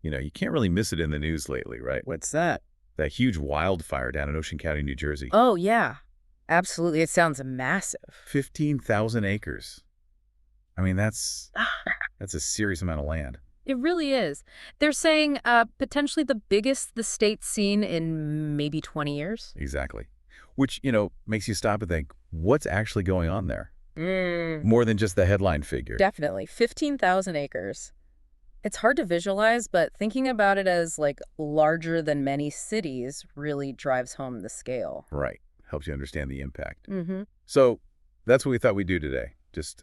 You can't really miss it in the news lately, right? What's that? That huge wildfire down in Ocean County, New Jersey. Oh, yeah. Absolutely. It sounds massive. 15,000 acres. I mean, that's a serious amount of land. It really is. They're saying potentially the biggest the state's seen in maybe 20 years. Exactly. Which, makes you stop and think, what's actually going on there? Mm. More than just the headline figure. Definitely. 15,000 acres. It's hard to visualize, but thinking about it as like larger than many cities really drives home the scale. Right. Helps you understand the impact. Mm-hmm. So that's what we thought we'd do today. Just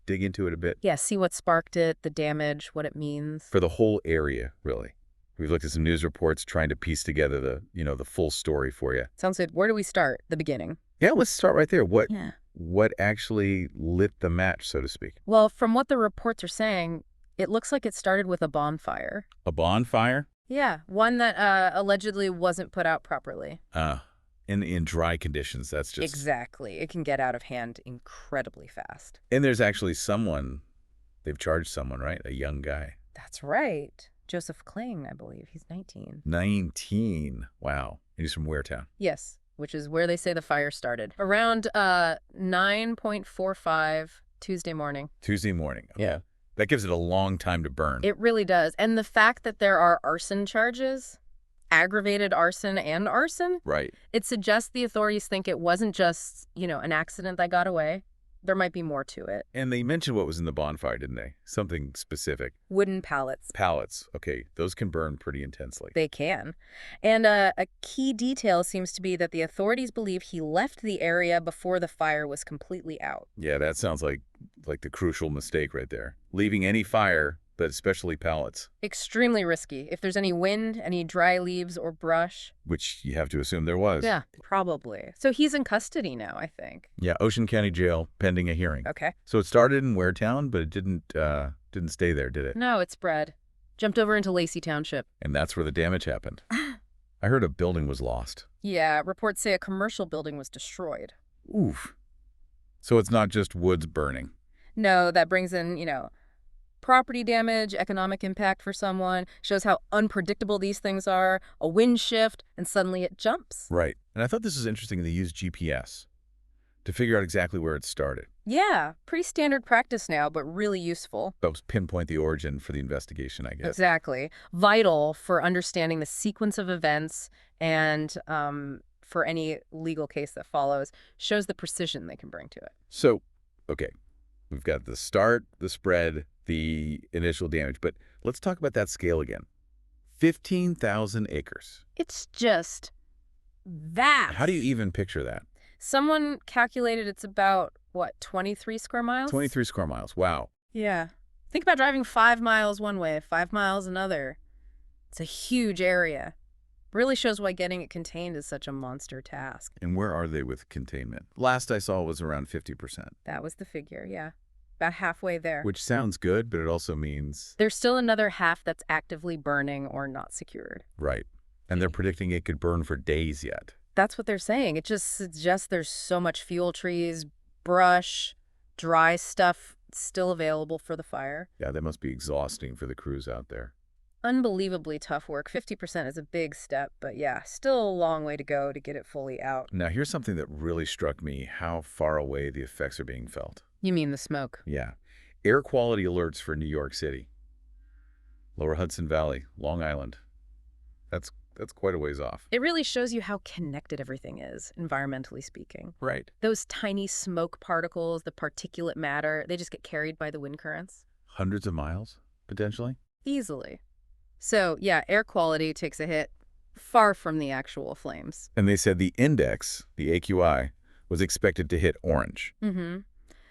dig into it a bit. Yeah, see what sparked it, the damage, what it means. For the whole area, really. We've looked at some news reports trying to piece together the full story for you. Sounds good. Where do we start? The beginning. Yeah, let's start right there. Yeah. What actually lit the match, so to speak? Well, from what the reports are saying, it looks like it started with a bonfire. A bonfire? Yeah, one that allegedly wasn't put out properly. In dry conditions, that's just... Exactly. It can get out of hand incredibly fast. And there's actually they've charged someone, right? A young guy. That's right. Joseph Kling, I believe. He's 19. 19. Wow. And he's from Waretown. Yes, which is where they say the fire started. Around 9:45 Tuesday morning. Tuesday morning. Okay. Yeah. That gives it a long time to burn. It really does. And the fact that there are arson charges, aggravated arson and arson, Right. it suggests the authorities think it wasn't just, an accident that got away. There might be more to it. And they mentioned what was in the bonfire, didn't they? Something specific. Wooden pallets. Pallets. Okay, those can burn pretty intensely. They can. And a key detail seems to be that the authorities believe he left the area before the fire was completely out. Yeah, that sounds like the crucial mistake right there. Leaving any fire, but especially pallets. Extremely risky. If there's any wind, any dry leaves or brush. Which you have to assume there was. Yeah, probably. So he's in custody now, I think. Yeah, Ocean County Jail, pending a hearing. Okay. So it started in Waretown, but it didn't stay there, did it? No, it spread. Jumped over into Lacey Township. And that's where the damage happened. I heard a building was lost. Yeah, reports say a commercial building was destroyed. Oof. So it's not just woods burning. No, that brings in, property damage, economic impact for someone, shows how unpredictable these things are, a wind shift, and suddenly it jumps. Right. And I thought this was interesting they used GPS to figure out exactly where it started. Yeah, pretty standard practice now, but really useful. Helps pinpoint the origin for the investigation, I guess. Exactly. Vital for understanding the sequence of events and for any legal case that follows, shows the precision they can bring to it. So, okay, we've got the start, the spread, the initial damage, but let's talk about that scale again. 15,000 acres. It's just vast. How do you even picture that? Someone calculated it's about, 23 square miles? 23 square miles. Wow. Yeah. Think about driving 5 miles one way, 5 miles another. It's a huge area. Really shows why getting it contained is such a monster task. And where are they with containment? Last I saw was around 50%. That was the figure, yeah. About halfway there. Which sounds good, but it also means... There's still another half that's actively burning or not secured. Right. And they're predicting it could burn for days yet. That's what they're saying. It just suggests there's so much fuel trees, brush, dry stuff still available for the fire. Yeah, that must be exhausting for the crews out there. Unbelievably tough work. 50% is a big step, but yeah, still a long way to go to get it fully out. Now, here's something that really struck me, how far away the effects are being felt. You mean the smoke? Yeah. Air quality alerts for New York City. Lower Hudson Valley, Long Island. That's quite a ways off. It really shows you how connected everything is, environmentally speaking. Right. Those tiny smoke particles, the particulate matter, they just get carried by the wind currents. Hundreds of miles, potentially? Easily. So, yeah, air quality takes a hit far from the actual flames. And they said the index, the AQI, was expected to hit orange. Mm-hmm.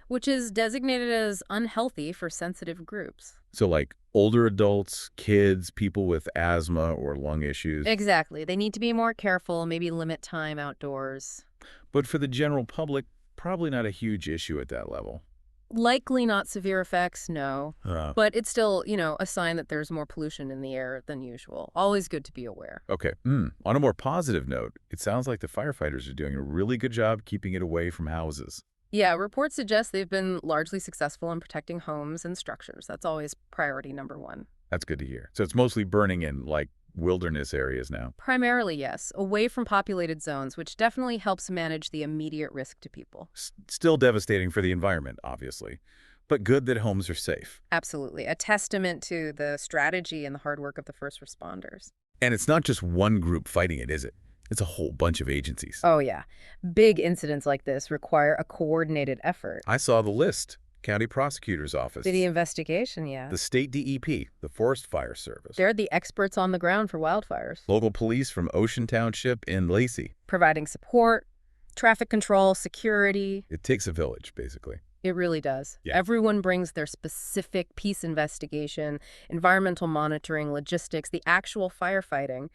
Which is designated as unhealthy for sensitive groups. So like older adults, kids, people with asthma or lung issues. Exactly. They need to be more careful, maybe limit time outdoors. But for the general public, probably not a huge issue at that level. Likely not severe effects, no. But it's still, a sign that there's more pollution in the air than usual. Always good to be aware. Okay. On a more positive note, it sounds like the firefighters are doing a really good job keeping it away from houses. Yeah, reports suggest they've been largely successful in protecting homes and structures. That's always priority number one. That's good to hear. So it's mostly burning in, like, wilderness areas now. Primarily, yes, away from populated zones, which definitely helps manage the immediate risk to people. Still devastating for the environment, obviously, but good that homes are safe. Absolutely. A testament to the strategy and the hard work of the first responders. And it's not just one group fighting it, is it? It's a whole bunch of agencies. Oh, yeah. Big incidents like this require a coordinated effort. I saw the list. County Prosecutor's Office, The investigation, yeah. the state DEP, the Forest Fire Service, They're the experts on the ground for wildfires, local police from Ocean Township in Lacey. providing support, traffic control, security. It takes a village, basically. It really does. Yeah. Everyone brings their specific piece investigation, environmental monitoring, logistics, the actual firefighting,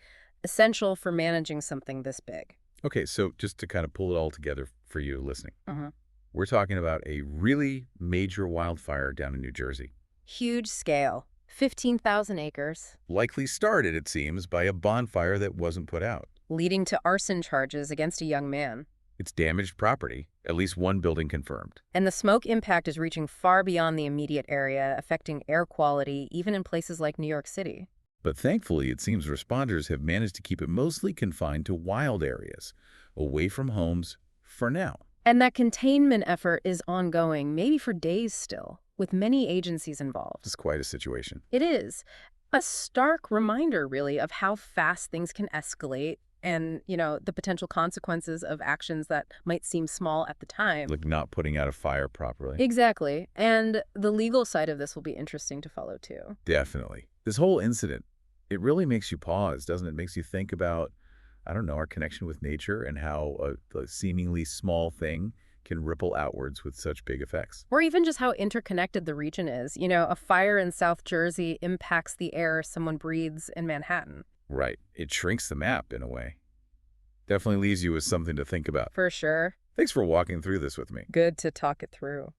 essential for managing something this big. Okay, so just to kind of pull it all together for you listening, Mhm. we're talking about a really major wildfire down in New Jersey. Huge scale, 15,000 acres, Likely started, it seems, by a bonfire that wasn't put out. leading to arson charges against a young man. It's damaged property, at least one building confirmed. And the smoke impact is reaching far beyond the immediate area, affecting air quality, even in places like New York City. But thankfully, it seems responders have managed to keep it mostly confined to wild areas, away from homes for now. And that containment effort is ongoing, maybe for days still, with many agencies involved. It's quite a situation. It is a stark reminder, really, of how fast things can escalate and, the potential consequences of actions that might seem small at the time. Like not putting out a fire properly. Exactly. And the legal side of this will be interesting to follow, too. Definitely. This whole incident, it really makes you pause, doesn't it? It makes you think about, I don't know, our connection with nature and how a seemingly small thing can ripple outwards with such big effects. Or even just how interconnected the region is. A fire in South Jersey impacts the air someone breathes in Manhattan. Right. It shrinks the map in a way. Definitely leaves you with something to think about. For sure. Thanks for walking through this with me. Good to talk it through.